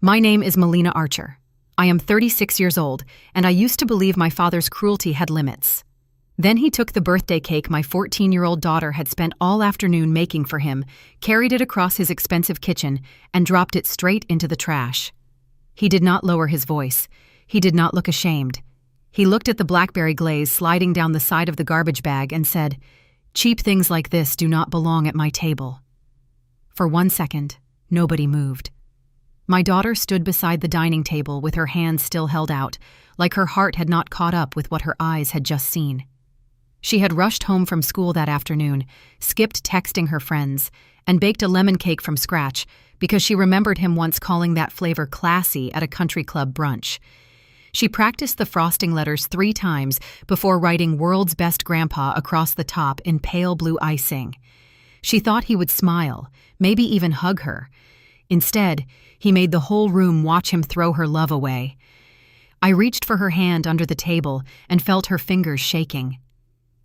My name is Melina Archer. I am 36 years old, and I used to believe my father's cruelty had limits. Then he took the birthday cake my 14-year-old daughter had spent all afternoon making for him, carried it across his expensive kitchen, and dropped it straight into the trash. He did not lower his voice. He did not look ashamed. He looked at the blackberry glaze sliding down the side of the garbage bag and said, "Cheap things like this do not belong at my table." For 1 second, nobody moved. My daughter stood beside the dining table with her hands still held out, like her heart had not caught up with what her eyes had just seen. She had rushed home from school that afternoon, skipped texting her friends, and baked a lemon cake from scratch because she remembered him once calling that flavor classy at a country club brunch. She practiced the frosting letters 3 times before writing "World's Best Grandpa" across the top in pale blue icing. She thought he would smile, maybe even hug her. Instead, he made the whole room watch him throw her love away. I reached for her hand under the table and felt her fingers shaking.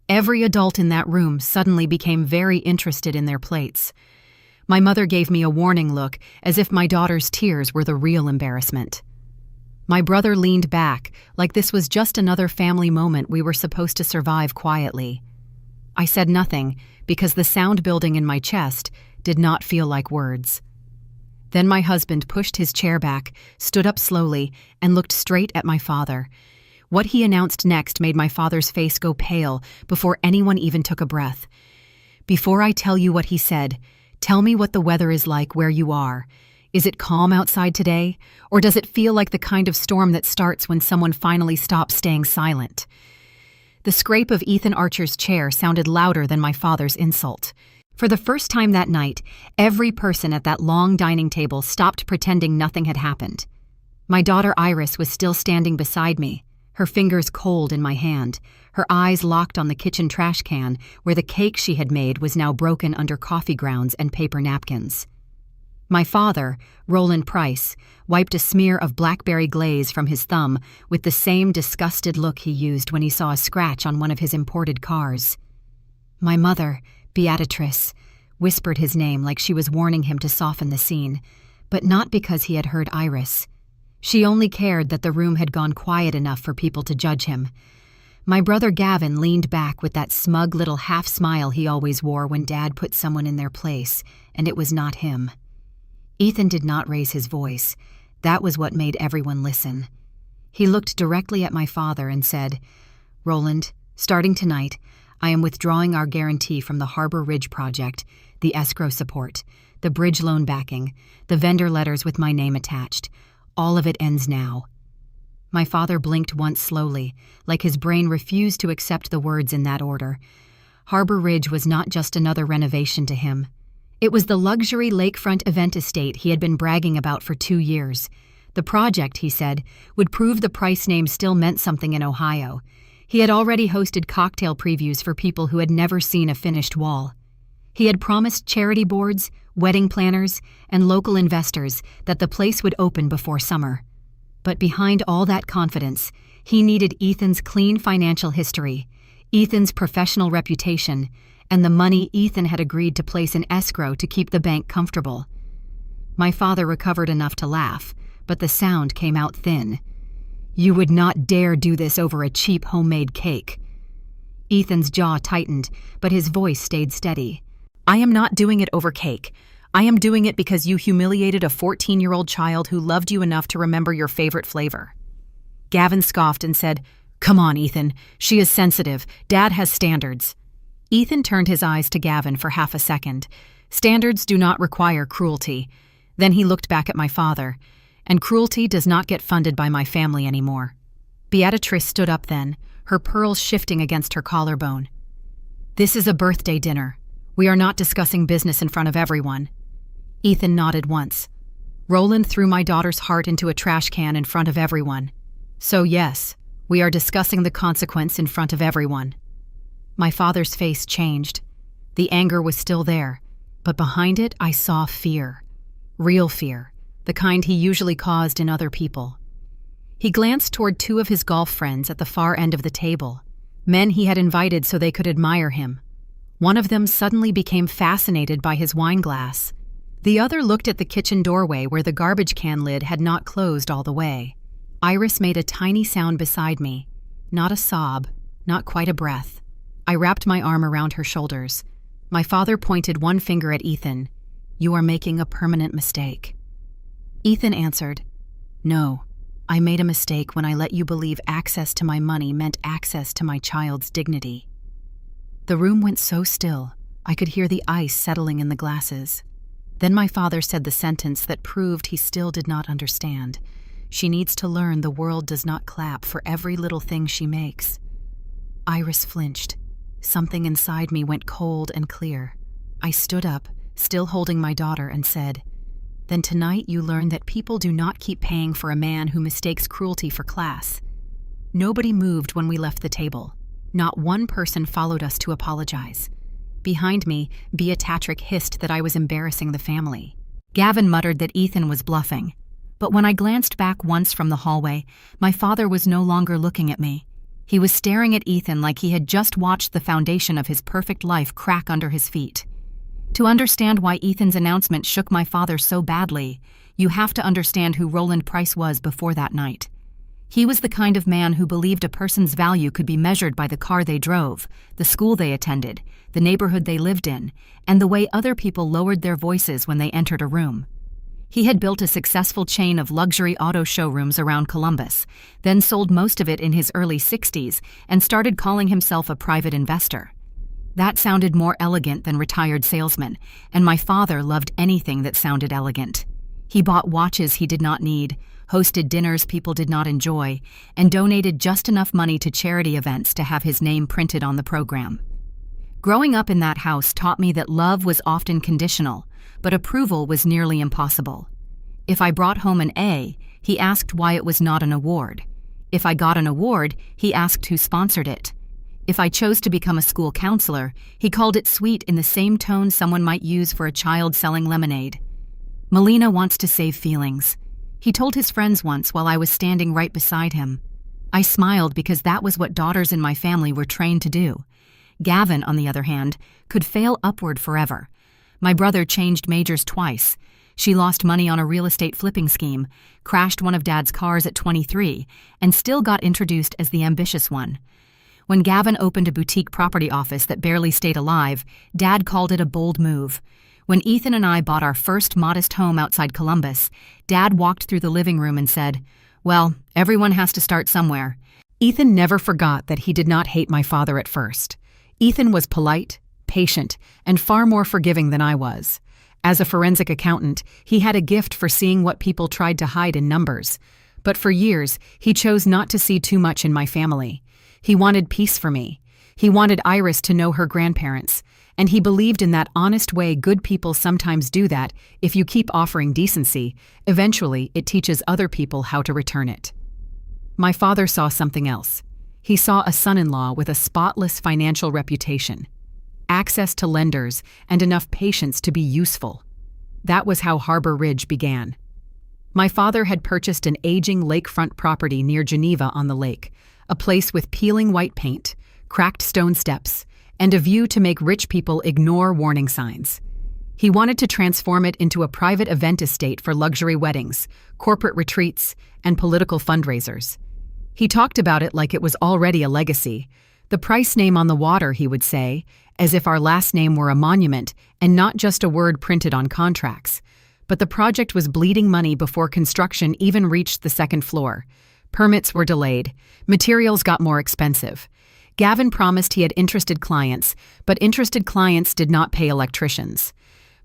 Every adult in that room suddenly became very interested in their plates. My mother gave me a warning look, as if my daughter's tears were the real embarrassment. My brother leaned back, like this was just another family moment we were supposed to survive quietly. I said nothing, because the sound building in my chest did not feel like words. Then my husband pushed his chair back, stood up slowly, and looked straight at my father. What he announced next made my father's face go pale before anyone even took a breath. "Before I tell you what he said, tell me what the weather is like where you are. Is it calm outside today, or does it feel like the kind of storm that starts when someone finally stops staying silent?" The scrape of Ethan Archer's chair sounded louder than my father's insult. For the first time that night, every person at that long dining table stopped pretending nothing had happened. My daughter Iris was still standing beside me, her fingers cold in my hand, her eyes locked on the kitchen trash can where the cake she had made was now broken under coffee grounds and paper napkins. My father, Roland Price, wiped a smear of blackberry glaze from his thumb with the same disgusted look he used when he saw a scratch on one of his imported cars. My mother, Beatrice, whispered his name like she was warning him to soften the scene, but not because he had heard Iris. She only cared that the room had gone quiet enough for people to judge him. My brother Gavin leaned back with that smug little half-smile he always wore when Dad put someone in their place, and it was not him. Ethan did not raise his voice. That was what made everyone listen. He looked directly at my father and said, "Roland, starting tonight, I am withdrawing our guarantee from the Harbor Ridge project, the escrow support, the bridge loan backing, the vendor letters with my name attached. All of it ends now." My father blinked once slowly, like his brain refused to accept the words in that order. Harbor Ridge was not just another renovation to him. It was the luxury lakefront event estate he had been bragging about for 2 years. The project, he said, would prove the Price name still meant something in Ohio. He had already hosted cocktail previews for people who had never seen a finished wall. He had promised charity boards, wedding planners, and local investors that the place would open before summer. But behind all that confidence, he needed Ethan's clean financial history, Ethan's professional reputation, and the money Ethan had agreed to place in escrow to keep the bank comfortable. My father recovered enough to laugh, but the sound came out thin. "You would not dare do this over a cheap homemade cake." Ethan's jaw tightened, but his voice stayed steady. "I am not doing it over cake. I am doing it because you humiliated a 14-year-old child who loved you enough to remember your favorite flavor." Gavin scoffed and said, "Come on, Ethan. She is sensitive. Dad has standards." Ethan turned his eyes to Gavin for half a second. Standards do not require cruelty. Then he looked back at my father. And cruelty does not get funded by my family anymore. Beatrice stood up then, her pearls shifting against her collarbone. "This is a birthday dinner. We are not discussing business in front of everyone." Ethan nodded once. Roland threw my daughter's heart into a trash can in front of everyone. "So yes, we are discussing the consequence in front of everyone." My father's face changed. The anger was still there, but behind it I saw fear. Real fear. The kind he usually caused in other people. He glanced toward 2 of his golf friends at the far end of the table, men he had invited so they could admire him. One of them suddenly became fascinated by his wine glass. The other looked at the kitchen doorway where the garbage can lid had not closed all the way. Iris made a tiny sound beside me. Not a sob, not quite a breath. I wrapped my arm around her shoulders. My father pointed one finger at Ethan. "You are making a permanent mistake." Ethan answered, "No, I made a mistake when I let you believe access to my money meant access to my child's dignity." The room went so still, I could hear the ice settling in the glasses. Then my father said the sentence that proved he still did not understand. "She needs to learn the world does not clap for every little thing she makes." Iris flinched. Something inside me went cold and clear. I stood up, still holding my daughter, and said, "Then tonight you learn that people do not keep paying for a man who mistakes cruelty for class." Nobody moved when we left the table. Not one person followed us to apologize. Behind me, Beatrice hissed that I was embarrassing the family. Gavin muttered that Ethan was bluffing. But when I glanced back once from the hallway, my father was no longer looking at me. He was staring at Ethan like he had just watched the foundation of his perfect life crack under his feet. To understand why Ethan's announcement shook my father so badly, you have to understand who Roland Price was before that night. He was the kind of man who believed a person's value could be measured by the car they drove, the school they attended, the neighborhood they lived in, and the way other people lowered their voices when they entered a room. He had built a successful chain of luxury auto showrooms around Columbus, then sold most of it in his early 60s and started calling himself a private investor. That sounded more elegant than retired salesman, and my father loved anything that sounded elegant. He bought watches he did not need, hosted dinners people did not enjoy, and donated just enough money to charity events to have his name printed on the program. Growing up in that house taught me that love was often conditional, but approval was nearly impossible. If I brought home an A, he asked why it was not an award. If I got an award, he asked who sponsored it. If I chose to become a school counselor, he called it sweet in the same tone someone might use for a child selling lemonade. "Melina wants to save feelings," he told his friends once while I was standing right beside him. I smiled because that was what daughters in my family were trained to do. Gavin, on the other hand, could fail upward forever. My brother changed majors twice. She lost money on a real estate flipping scheme, crashed one of Dad's cars at 23, and still got introduced as the ambitious one. When Gavin opened a boutique property office that barely stayed alive, Dad called it a bold move. When Ethan and I bought our first modest home outside Columbus, Dad walked through the living room and said, "Well, everyone has to start somewhere." Ethan never forgot that he did not hate my father at first. Ethan was polite, patient, and far more forgiving than I was. As a forensic accountant, he had a gift for seeing what people tried to hide in numbers. But for years, he chose not to see too much in my family. He wanted peace for me. He wanted Iris to know her grandparents. And he believed in that honest way good people sometimes do that. If you keep offering decency, eventually it teaches other people how to return it. My father saw something else. He saw a son-in-law with a spotless financial reputation, access to lenders, and enough patience to be useful. That was how Harbor Ridge began. My father had purchased an aging lakefront property near Geneva on the lake, a place with peeling white paint, cracked stone steps, and a view to make rich people ignore warning signs. He wanted to transform it into a private event estate for luxury weddings, corporate retreats, and political fundraisers. He talked about it like it was already a legacy. "The Price name on the water," he would say, as if our last name were a monument and not just a word printed on contracts. But the project was bleeding money before construction even reached the second floor. Permits were delayed. Materials got more expensive. Gavin promised he had interested clients, but interested clients did not pay electricians.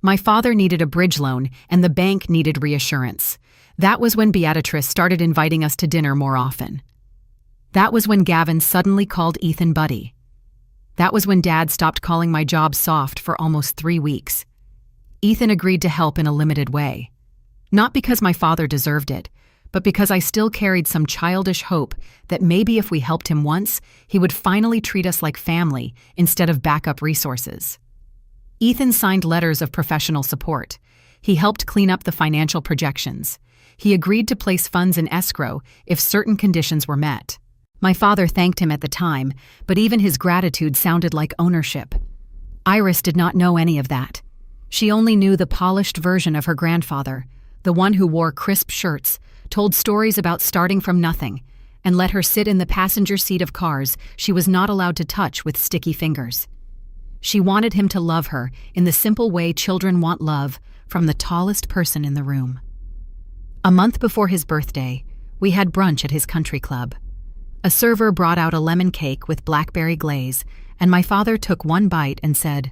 My father needed a bridge loan, and the bank needed reassurance. That was when Beatrice started inviting us to dinner more often. That was when Gavin suddenly called Ethan buddy. That was when Dad stopped calling my job soft for almost 3 weeks. Ethan agreed to help in a limited way. Not because my father deserved it, but because I still carried some childish hope that maybe if we helped him once, he would finally treat us like family instead of backup resources. Ethan signed letters of professional support. He helped clean up the financial projections. He agreed to place funds in escrow if certain conditions were met. My father thanked him at the time, but even his gratitude sounded like ownership. Iris did not know any of that. She only knew the polished version of her grandfather, the one who wore crisp shirts, told stories about starting from nothing, and let her sit in the passenger seat of cars she was not allowed to touch with sticky fingers. She wanted him to love her in the simple way children want love from the tallest person in the room. A month before his birthday, we had brunch at his country club. A server brought out a lemon cake with blackberry glaze, and my father took one bite and said,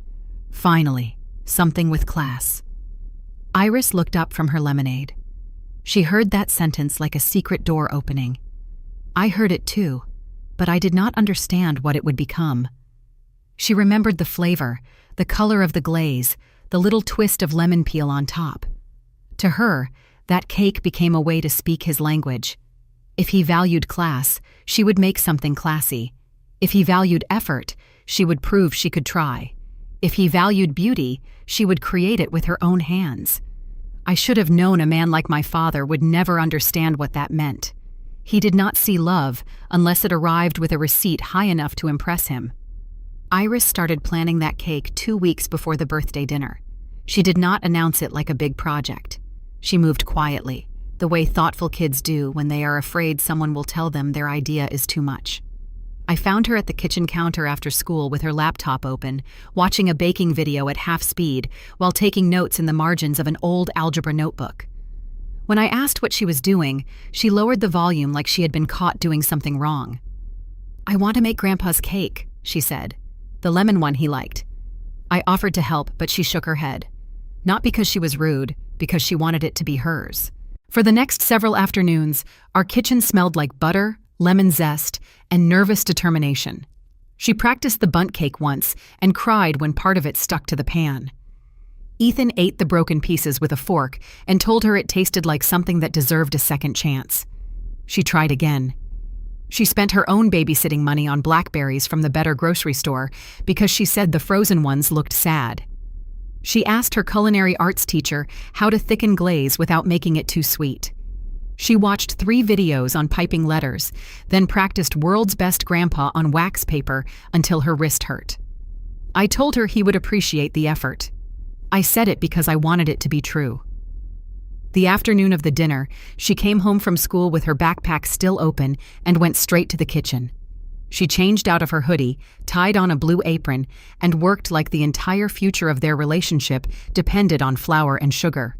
"Finally, something with class." Iris looked up from her lemonade. She heard that sentence like a secret door opening. I heard it too, but I did not understand what it would become. She remembered the flavor, the color of the glaze, the little twist of lemon peel on top. To her, that cake became a way to speak his language. If he valued class, she would make something classy. If he valued effort, she would prove she could try. If he valued beauty, she would create it with her own hands. I should have known a man like my father would never understand what that meant. He did not see love unless it arrived with a receipt high enough to impress him. Iris started planning that cake 2 weeks before the birthday dinner. She did not announce it like a big project. She moved quietly, the way thoughtful kids do when they are afraid someone will tell them their idea is too much. I found her at the kitchen counter after school with her laptop open, watching a baking video at half speed while taking notes in the margins of an old algebra notebook. When I asked what she was doing, she lowered the volume like she had been caught doing something wrong. "I want to make Grandpa's cake," she said. "The lemon one he liked." I offered to help, but she shook her head. Not because she was rude, because she wanted it to be hers. For the next several afternoons, our kitchen smelled like butter, lemon zest, and nervous determination. She practiced the bundt cake once and cried when part of it stuck to the pan. Ethan ate the broken pieces with a fork and told her it tasted like something that deserved a second chance. She tried again. She spent her own babysitting money on blackberries from the better grocery store because she said the frozen ones looked sad. She asked her culinary arts teacher how to thicken glaze without making it too sweet. She watched 3 videos on piping letters, then practiced World's Best Grandpa on wax paper until her wrist hurt. I told her he would appreciate the effort. I said it because I wanted it to be true. The afternoon of the dinner, she came home from school with her backpack still open and went straight to the kitchen. She changed out of her hoodie, tied on a blue apron, and worked like the entire future of their relationship depended on flour and sugar.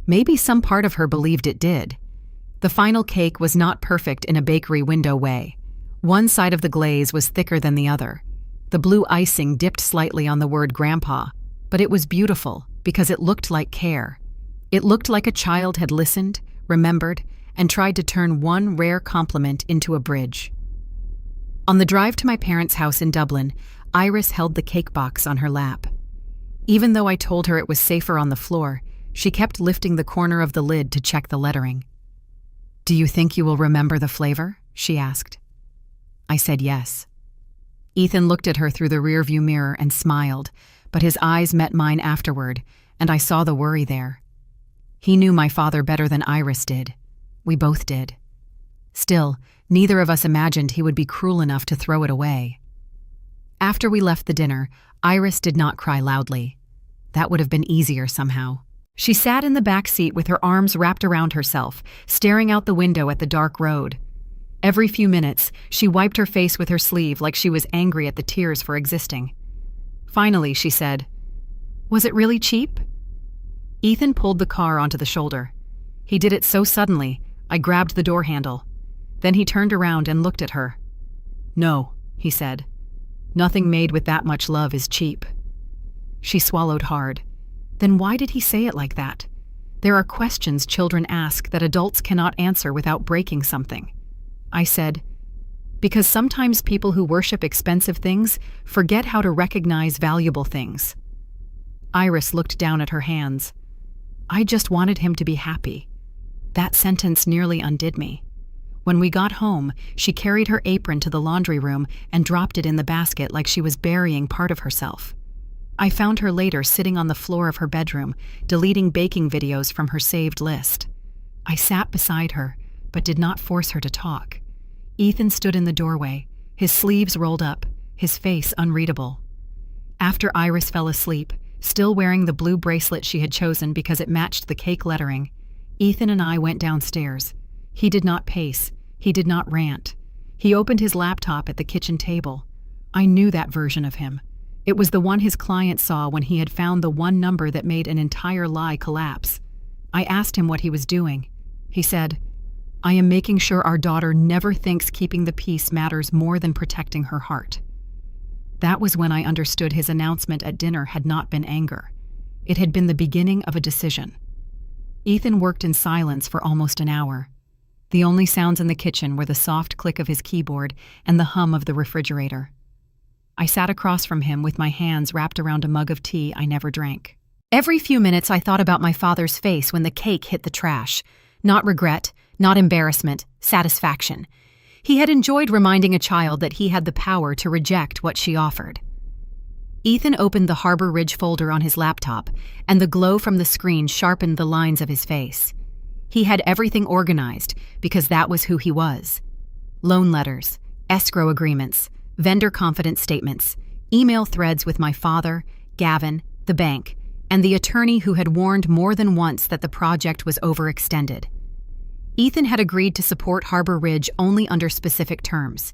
Maybe some part of her believed it did. The final cake was not perfect in a bakery window way. One side of the glaze was thicker than the other. The blue icing dipped slightly on the word Grandpa, but it was beautiful because it looked like care. It looked like a child had listened, remembered, and tried to turn one rare compliment into a bridge. On the drive to my parents' house in Dublin, Iris held the cake box on her lap. Even though I told her it was safer on the floor, she kept lifting the corner of the lid to check the lettering. "Do you think you will remember the flavor?" she asked. I said yes. Ethan looked at her through the rearview mirror and smiled, but his eyes met mine afterward, and I saw the worry there. He knew my father better than Iris did. We both did. Still, neither of us imagined he would be cruel enough to throw it away. After we left the dinner, Iris did not cry loudly. That would have been easier somehow. She sat in the back seat with her arms wrapped around herself, staring out the window at the dark road. Every few minutes, she wiped her face with her sleeve like she was angry at the tears for existing. Finally, she said, "Was it really cheap?" Ethan pulled the car onto the shoulder. He did it so suddenly, I grabbed the door handle. Then he turned around and looked at her. "No," he said. "Nothing made with that much love is cheap." She swallowed hard. Then why did he say it like that? There are questions children ask that adults cannot answer without breaking something. I said, "Because sometimes people who worship expensive things forget how to recognize valuable things." Iris looked down at her hands. I just wanted him to be happy. That sentence nearly undid me. When we got home, she carried her apron to the laundry room and dropped it in the basket like she was burying part of herself. I found her later sitting on the floor of her bedroom, deleting baking videos from her saved list. I sat beside her, but did not force her to talk. Ethan stood in the doorway, his sleeves rolled up, his face unreadable. After Iris fell asleep, Still wearing the blue bracelet she had chosen because it matched the cake lettering, Ethan and I went downstairs. He did not pace. He did not rant. He opened his laptop at the kitchen table. I knew that version of him. It was the one his client saw when he had found the one number that made an entire lie collapse. I asked him what he was doing. He said, "I am making sure our daughter never thinks keeping the peace matters more than protecting her heart." That was when I understood his announcement at dinner had not been anger. It had been the beginning of a decision. Ethan worked in silence for almost an hour. The only sounds in the kitchen were the soft click of his keyboard and the hum of the refrigerator. I sat across from him with my hands wrapped around a mug of tea I never drank. Every few minutes I thought about my father's face when the cake hit the trash. Not regret, not embarrassment, satisfaction. He had enjoyed reminding a child that he had the power to reject what she offered. Ethan opened the Harbor Ridge folder on his laptop, and the glow from the screen sharpened the lines of his face. He had everything organized because that was who he was. Loan letters, escrow agreements, vendor confidence statements, email threads with my father, Gavin, the bank, and the attorney who had warned more than once that the project was overextended. Ethan had agreed to support Harbor Ridge only under specific terms.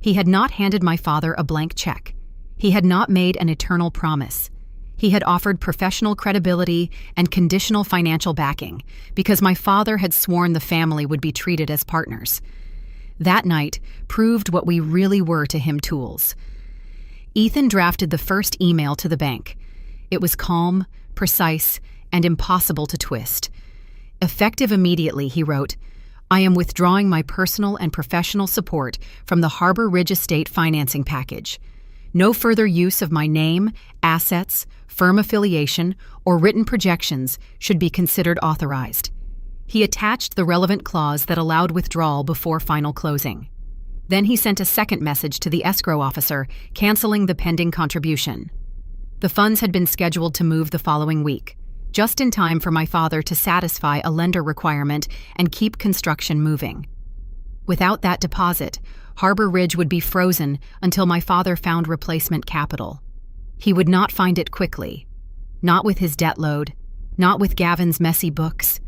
He had not handed my father a blank check. He had not made an eternal promise. He had offered professional credibility and conditional financial backing because my father had sworn the family would be treated as partners. That night proved what we really were to him: tools. Ethan drafted the first email to the bank. It was calm, precise, and impossible to twist. Effective immediately, he wrote, "I am withdrawing my personal and professional support from the Harbor Ridge Estate financing package. No further use of my name, assets, firm affiliation, or written projections should be considered authorized." He attached the relevant clause that allowed withdrawal before final closing. Then he sent a second message to the escrow officer, canceling the pending contribution. The funds had been scheduled to move the following week, just in time for my father to satisfy a lender requirement and keep construction moving. Without that deposit, Harbor Ridge would be frozen until my father found replacement capital. He would not find it quickly. Not with his debt load, not with Gavin's messy books,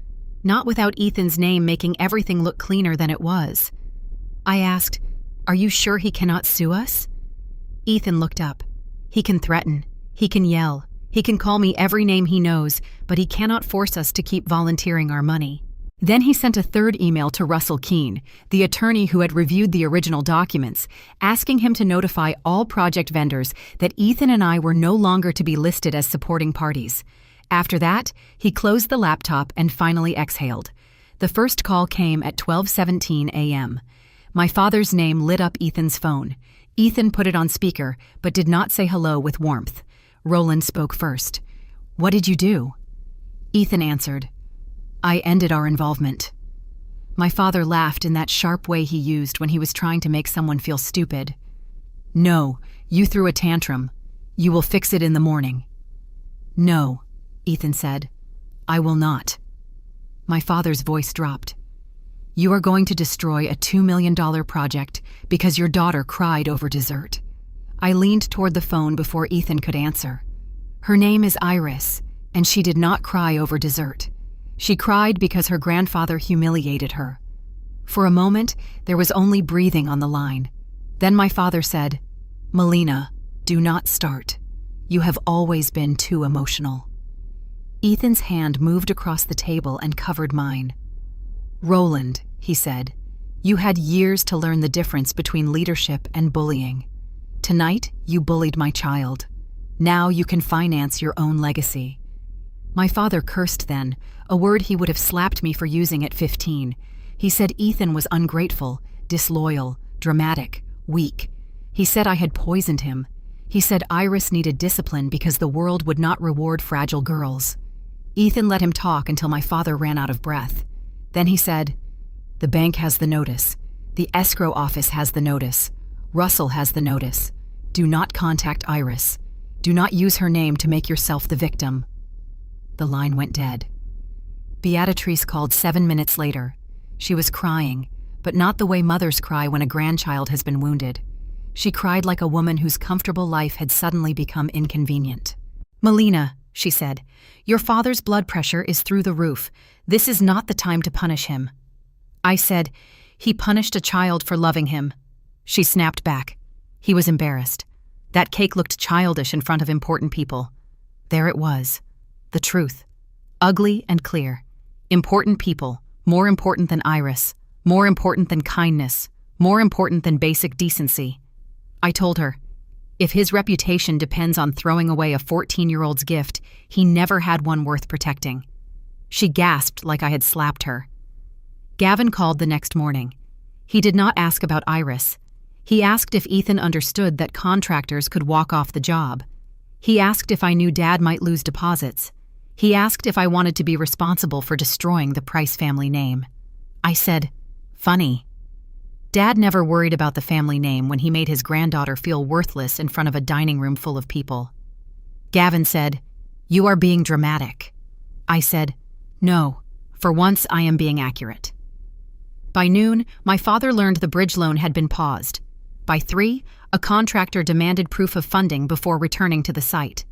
not without Ethan's name making everything look cleaner than it was. I asked, "Are you sure he cannot sue us?" Ethan looked up. "He can threaten. He can yell. He can call me every name he knows, but he cannot force us to keep volunteering our money." Then he sent a third email to Russell Keene, the attorney who had reviewed the original documents, asking him to notify all project vendors that Ethan and I were no longer to be listed as supporting parties. After that, he closed the laptop and finally exhaled. The first call came at 12:17 a.m. My father's name lit up Ethan's phone. Ethan put it on speaker, but did not say hello with warmth. Roland spoke first. "What did you do?" Ethan answered, "I ended our involvement." My father laughed in that sharp way he used when he was trying to make someone feel stupid. "No, you threw a tantrum. You will fix it in the morning." "No," Ethan said, "I will not." My father's voice dropped. "You are going to destroy a $2 million project because your daughter cried over dessert." I leaned toward the phone before Ethan could answer. "Her name is Iris, and she did not cry over dessert. She cried because her grandfather humiliated her." For a moment, there was only breathing on the line. Then my father said, "Melina, do not start. You have always been too emotional." Ethan's hand moved across the table and covered mine. "Roland," he said, "you had years to learn the difference between leadership and bullying. Tonight, you bullied my child. Now you can finance your own legacy." My father cursed then, a word he would have slapped me for using at 15. He said Ethan was ungrateful, disloyal, dramatic, weak. He said I had poisoned him. He said Iris needed discipline because the world would not reward fragile girls. Ethan let him talk until my father ran out of breath. Then he said, "The bank has the notice. The escrow office has the notice. Russell has the notice. Do not contact Iris. Do not use her name to make yourself the victim." The line went dead. Beatrice called 7 minutes later. She was crying, but not the way mothers cry when a grandchild has been wounded. She cried like a woman whose comfortable life had suddenly become inconvenient. "Melina, she said. "Your father's blood pressure is through the roof. This is not the time to punish him." I said, "He punished a child for loving him." She snapped back. He was embarrassed. That cake looked childish in front of important people. There it was. The truth. Ugly and clear. Important people, more important than Iris, more important than kindness, more important than basic decency. I told her, if his reputation depends on throwing away a 14-year-old's gift, he never had one worth protecting. She gasped like I had slapped her. Gavin called the next morning. He did not ask about Iris. He asked if Ethan understood that contractors could walk off the job. He asked if I knew Dad might lose deposits. He asked if I wanted to be responsible for destroying the Price family name. I said, "Funny." Dad never worried about the family name when he made his granddaughter feel worthless in front of a dining room full of people. Gavin said, "You are being dramatic." I said, "No, for once I am being accurate." By noon, my father learned the bridge loan had been paused. By 3, a contractor demanded proof of funding before returning to the site.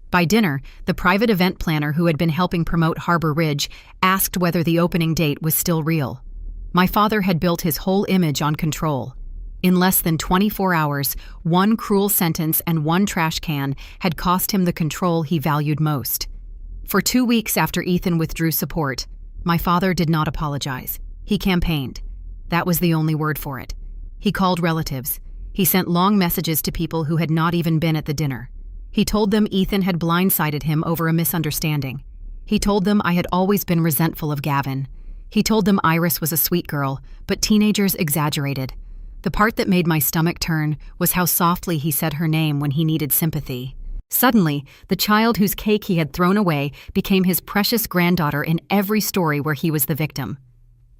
By dinner, the private event planner who had been helping promote Harbor Ridge asked whether the opening date was still real. My father had built his whole image on control. In less than 24 hours, one cruel sentence and one trash can had cost him the control he valued most. For 2 weeks after Ethan withdrew support, my father did not apologize. He campaigned. That was the only word for it. He called relatives. He sent long messages to people who had not even been at the dinner. He told them Ethan had blindsided him over a misunderstanding. He told them I had always been resentful of Gavin. He told them Iris was a sweet girl, but teenagers exaggerated. The part that made my stomach turn was how softly he said her name when he needed sympathy. Suddenly, the child whose cake he had thrown away became his precious granddaughter in every story where he was the victim.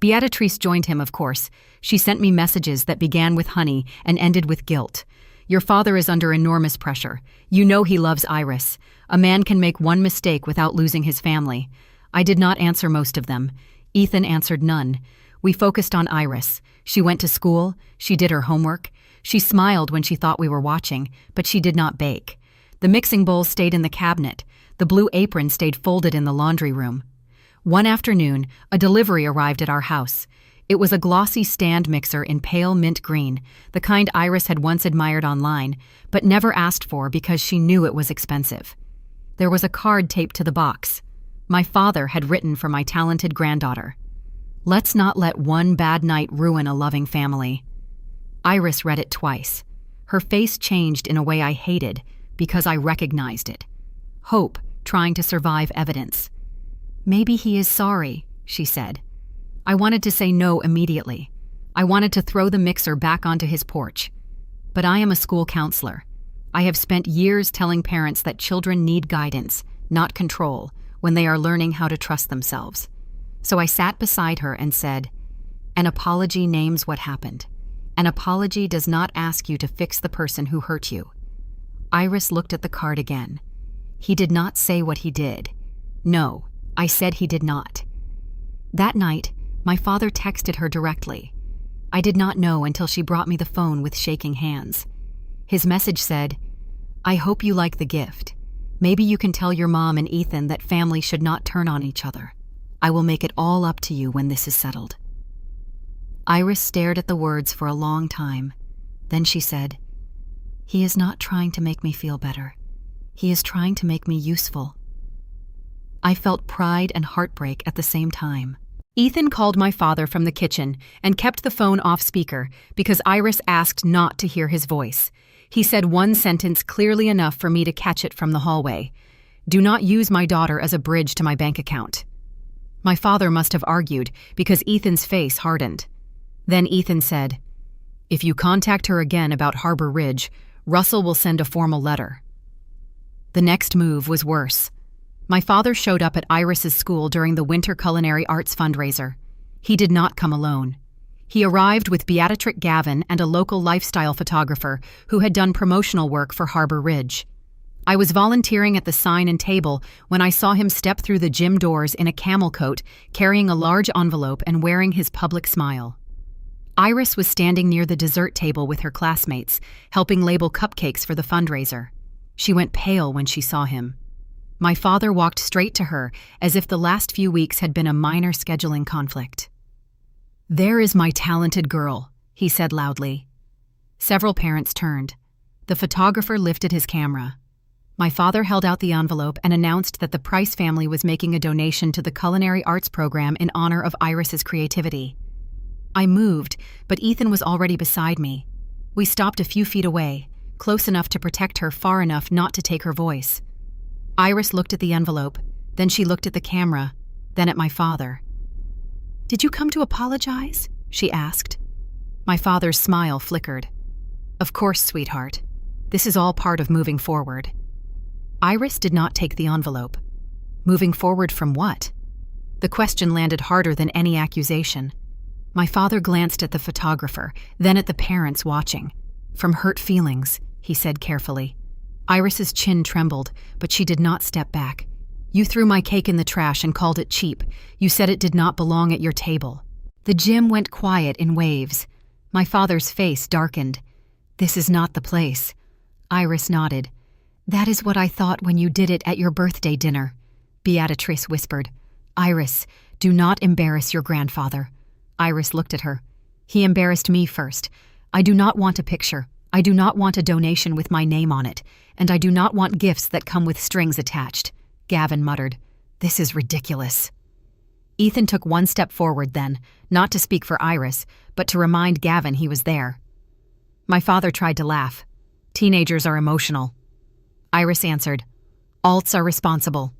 Beatrice joined him, of course. She sent me messages that began with honey and ended with guilt. "Your father is under enormous pressure. You know he loves Iris. A man can make one mistake without losing his family." I did not answer most of them. Ethan answered none. We focused on Iris. She went to school. She did her homework. She smiled when she thought we were watching, but she did not bake. The mixing bowl stayed in the cabinet. The blue apron stayed folded in the laundry room. One afternoon, a delivery arrived at our house. It was a glossy stand mixer in pale mint green, the kind Iris had once admired online, but never asked for because she knew it was expensive. There was a card taped to the box. My father had written for my talented granddaughter. "Let's not let one bad night ruin a loving family." Iris read it twice. Her face changed in a way I hated because I recognized it. Hope trying to survive evidence. "Maybe he is sorry," she said. I wanted to say no immediately. I wanted to throw the mixer back onto his porch. But I am a school counselor. I have spent years telling parents that children need guidance, not control, when they are learning how to trust themselves. So I sat beside her and said, "An apology names what happened. An apology does not ask you to fix the person who hurt you." Iris looked at the card again. He did not say what he did. No, I said he did not. That night, my father texted her directly. I did not know until she brought me the phone with shaking hands. His message said, "I hope you like the gift. Maybe you can tell your mom and Ethan that family should not turn on each other. I will make it all up to you when this is settled." Iris stared at the words for a long time. Then she said, "He is not trying to make me feel better. He is trying to make me useful." I felt pride and heartbreak at the same time. Ethan called my father from the kitchen and kept the phone off speaker because Iris asked not to hear his voice. He said one sentence clearly enough for me to catch it from the hallway. "Do not use my daughter as a bridge to my bank account." My father must have argued because Ethan's face hardened. Then Ethan said, "If you contact her again about Harbor Ridge, Russell will send a formal letter." The next move was worse. My father showed up at Iris's school during the Winter Culinary Arts fundraiser. He did not come alone. He arrived with Beatrice Gavin and a local lifestyle photographer who had done promotional work for Harbor Ridge. I was volunteering at the sign and table when I saw him step through the gym doors in a camel coat, carrying a large envelope and wearing his public smile. Iris was standing near the dessert table with her classmates, helping label cupcakes for the fundraiser. She went pale when she saw him. My father walked straight to her, as if the last few weeks had been a minor scheduling conflict. "There is my talented girl," he said loudly. Several parents turned. The photographer lifted his camera. My father held out the envelope and announced that the Price family was making a donation to the culinary arts program in honor of Iris's creativity. I moved, but Ethan was already beside me. We stopped a few feet away, close enough to protect her, far enough not to take her voice. Iris looked at the envelope, then she looked at the camera, then at my father. "Did you come to apologize?" she asked. My father's smile flickered. "Of course, sweetheart. This is all part of moving forward." Iris did not take the envelope. Moving forward from what? The question landed harder than any accusation. My father glanced at the photographer, then at the parents watching. "From hurt feelings," he said carefully. Iris's chin trembled, but she did not step back. "You threw my cake in the trash and called it cheap. You said it did not belong at your table." The gym went quiet in waves. My father's face darkened. "This is not the place." Iris nodded. "That is what I thought when you did it at your birthday dinner," Beatrice whispered. "Iris, do not embarrass your grandfather." Iris looked at her. "He embarrassed me first. I do not want a picture. I do not want a donation with my name on it, and I do not want gifts that come with strings attached." Gavin muttered. "This is ridiculous." Ethan took one step forward then, not to speak for Iris, but to remind Gavin he was there. My father tried to laugh. "Teenagers are emotional." Iris answered, "Alts are responsible."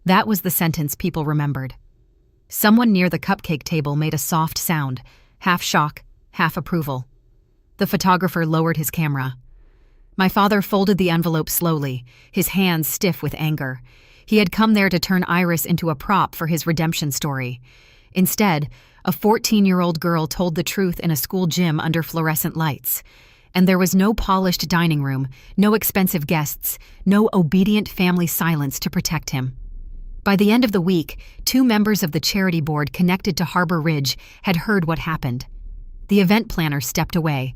That was the sentence people remembered. Someone near the cupcake table made a soft sound, half shock, half approval. The photographer lowered his camera. My father folded the envelope slowly, his hands stiff with anger. He had come there to turn Iris into a prop for his redemption story. Instead, a 14-year-old girl told the truth in a school gym under fluorescent lights. And there was no polished dining room, no expensive guests, no obedient family silence to protect him. By the end of the week, 2 members of the charity board connected to Harbor Ridge had heard what happened. The event planner stepped away.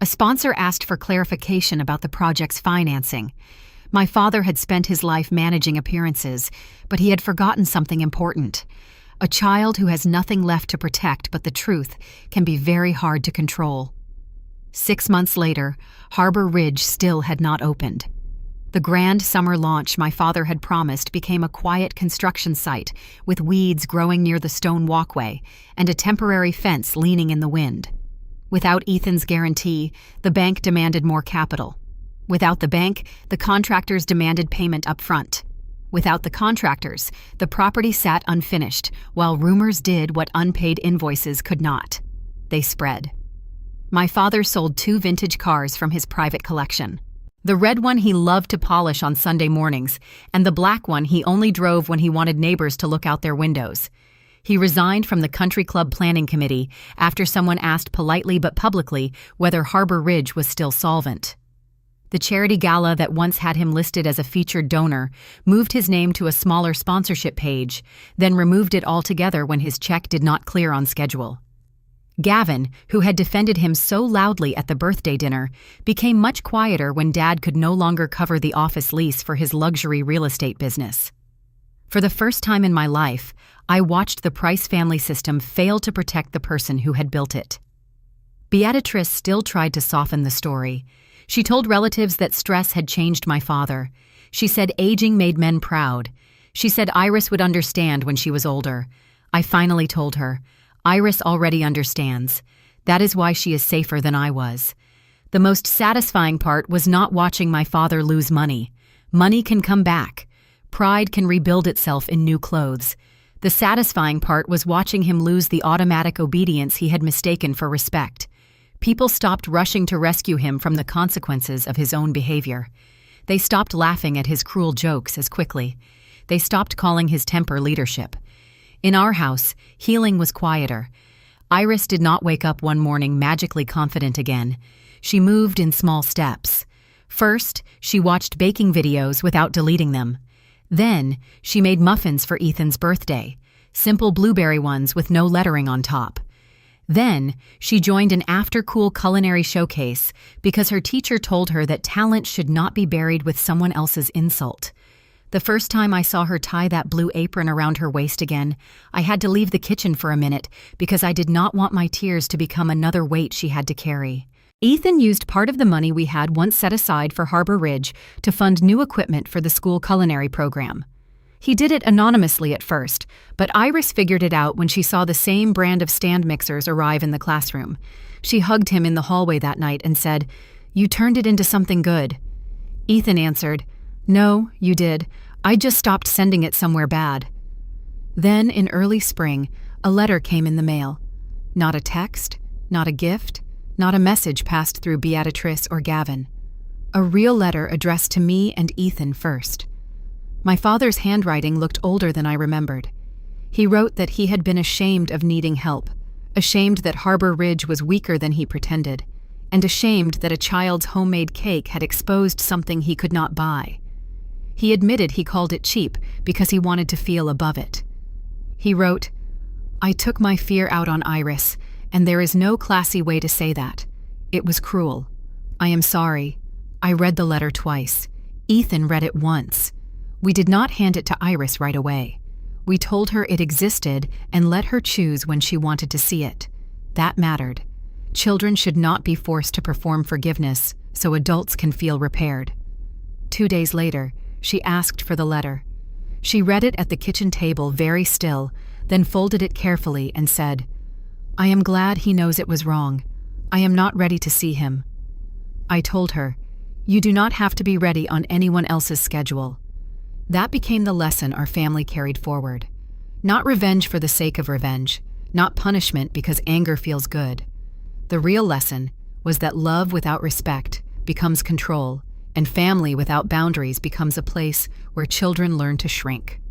A sponsor asked for clarification about the project's financing. My father had spent his life managing appearances, but he had forgotten something important. A child who has nothing left to protect but the truth can be very hard to control. 6 months later, Harbor Ridge still had not opened. The grand summer launch my father had promised became a quiet construction site with weeds growing near the stone walkway and a temporary fence leaning in the wind. Without Ethan's guarantee, the bank demanded more capital. Without the bank, the contractors demanded payment up front. Without the contractors, the property sat unfinished, while rumors did what unpaid invoices could not. They spread. My father sold 2 vintage cars from his private collection. The red one he loved to polish on Sunday mornings, and the black one he only drove when he wanted neighbors to look out their windows. He resigned from the country club planning committee after someone asked politely but publicly whether Harbor Ridge was still solvent. The charity gala that once had him listed as a featured donor moved his name to a smaller sponsorship page, then removed it altogether when his check did not clear on schedule. Gavin, who had defended him so loudly at the birthday dinner, became much quieter when Dad could no longer cover the office lease for his luxury real estate business. For the first time in my life, I watched the Price family system fail to protect the person who had built it. Beatrice still tried to soften the story. She told relatives that stress had changed my father. She said aging made men proud. She said Iris would understand when she was older. I finally told her, Iris already understands. That is why she is safer than I was. The most satisfying part was not watching my father lose money. Money can come back. Pride can rebuild itself in new clothes. The satisfying part was watching him lose the automatic obedience he had mistaken for respect. People stopped rushing to rescue him from the consequences of his own behavior. They stopped laughing at his cruel jokes as quickly. They stopped calling his temper leadership. In our house, healing was quieter. Iris did not wake up one morning magically confident again. She moved in small steps. First, she watched baking videos without deleting them. Then, she made muffins for Ethan's birthday, simple blueberry ones with no lettering on top. Then, she joined an after-school culinary showcase because her teacher told her that talent should not be buried with someone else's insult. The first time I saw her tie that blue apron around her waist again, I had to leave the kitchen for a minute because I did not want my tears to become another weight she had to carry. Ethan used part of the money we had once set aside for Harbor Ridge to fund new equipment for the school culinary program. He did it anonymously at first, but Iris figured it out when she saw the same brand of stand mixers arrive in the classroom. She hugged him in the hallway that night and said, "You turned it into something good." Ethan answered, "No, you did. I just stopped sending it somewhere bad." Then, in early spring, a letter came in the mail. Not a text, not a gift, not a message passed through Beatrice or Gavin. A real letter addressed to me and Ethan first. My father's handwriting looked older than I remembered. He wrote that he had been ashamed of needing help, ashamed that Harbor Ridge was weaker than he pretended, and ashamed that a child's homemade cake had exposed something he could not buy. He admitted he called it cheap because he wanted to feel above it. He wrote, "I took my fear out on Iris, and there is no classy way to say that. It was cruel. I am sorry." I read the letter twice. Ethan read it once. We did not hand it to Iris right away. We told her it existed and let her choose when she wanted to see it. That mattered. Children should not be forced to perform forgiveness so adults can feel repaired. 2 days later, she asked for the letter. She read it at the kitchen table very still, then folded it carefully and said, "I am glad he knows it was wrong. I am not ready to see him." I told her, "You do not have to be ready on anyone else's schedule." That became the lesson our family carried forward. Not revenge for the sake of revenge, not punishment because anger feels good. The real lesson was that love without respect becomes control, and family without boundaries becomes a place where children learn to shrink.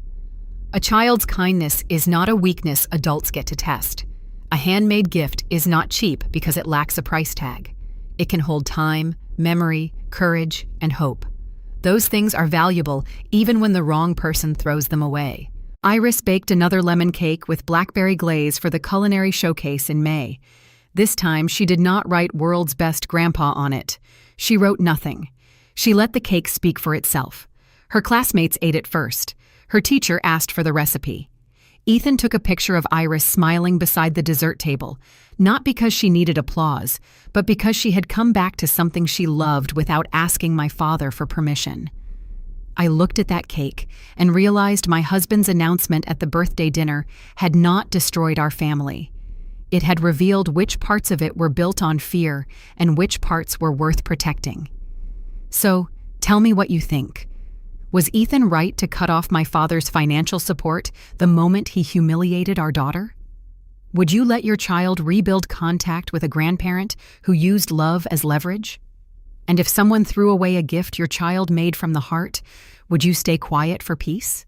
A child's kindness is not a weakness adults get to test. A handmade gift is not cheap because it lacks a price tag. It can hold time, memory, courage, and hope. Those things are valuable even when the wrong person throws them away. Iris baked another lemon cake with blackberry glaze for the culinary showcase in May. This time, she did not write "World's Best Grandpa" on it. She wrote nothing. She let the cake speak for itself. Her classmates ate it first. Her teacher asked for the recipe. Ethan took a picture of Iris smiling beside the dessert table, not because she needed applause, but because she had come back to something she loved without asking my father for permission. I looked at that cake and realized my husband's announcement at the birthday dinner had not destroyed our family. It had revealed which parts of it were built on fear and which parts were worth protecting. So, tell me what you think. Was Ethan right to cut off my father's financial support the moment he humiliated our daughter? Would you let your child rebuild contact with a grandparent who used love as leverage? And if someone threw away a gift your child made from the heart, would you stay quiet for peace?